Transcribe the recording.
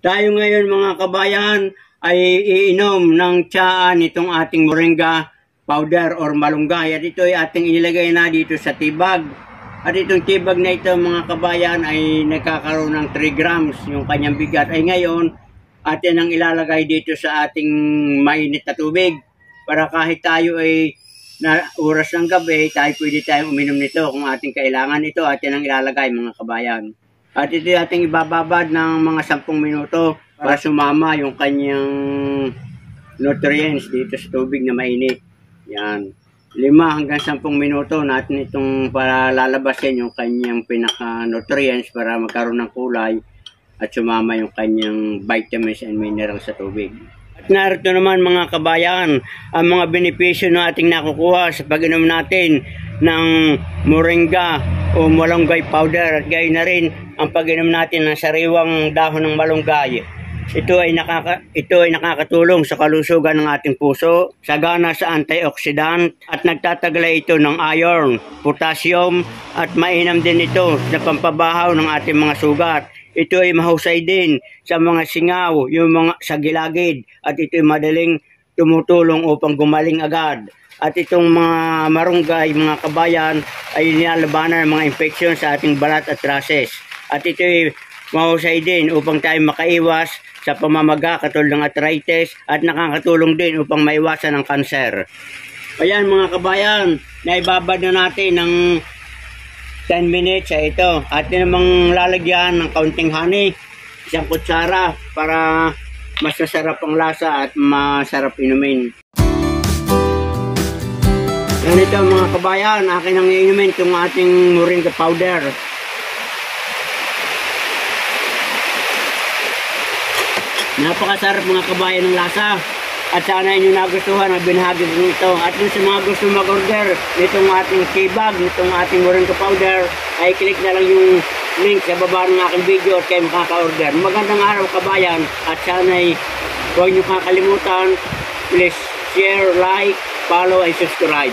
Tayo ngayon mga kabayan ay iinom ng tiyaan itong ating moringa powder or malunggay. At ito ay ating inilagay na dito sa tibag. At itong tibag na ito mga kabayan ay nagkakaroon ng 3 grams yung kanyang bigat. Ay ngayon atin ang ilalagay dito sa ating mainit na tubig. Para kahit tayo ay na oras ng gabi, pwede tayong uminom nito kung ating kailangan. Ito atin ang ilalagay mga kabayan. At ito ating ibababad ng mga 10 minuto para sumama yung kanyang nutrients dito sa tubig na mainit. Yan. 5 hanggang 10 minuto natin itong para lalabasin yung kanyang pinaka-nutrients para magkaroon ng kulay at sumama yung kanyang vitamins and minerals sa tubig. At narito naman mga kabayan, ang mga benepisyo na ating nakukuha sa pag-inom natin ng moringa o malunggay powder. At gayon na rin ang pag-inom natin ng sariwang dahon ng malunggay. Ito ay nakakatulong sa kalusugan ng ating puso, sagana sa antioxidant at nagtataglay ito ng iron, potassium at mainam din ito sa pampabahaw ng ating mga sugat. Ito ay mahusay din sa mga singaw, yung mga sa gilagid at ito ay madaling tumutulong upang gumaling agad. At itong mga marunggay, mga kabayan, ay nilalabanan ng mga infeksyon sa ating balat at trases. At ito ay mahusay din upang tayo makaiwas sa pamamaga katulad ng arthritis at nakakatulong din upang maiwasan ang kanser. Ayan mga kabayan, naibabad na natin ng 10 minutes sa ito. At namang lalagyan ng kaunting honey, 1 kutsara para mas masarap ang lasa at masarap inumin. Ganito mga kabayan, akin ang inumin itong ating moringa powder. Napakasarap mga kabayan ng lasa. At sana inyo nagustuhan ang binahagi ko ito. At dun sa mga gusto mag-order nitong ating tibag, nitong ating moringa powder, ay click na lang yung link sa baba ng aking video at kayo makaka-order. Magandang araw kabayan at sana ay huwag nyo kakalimutan. Please share, like, follow, and subscribe.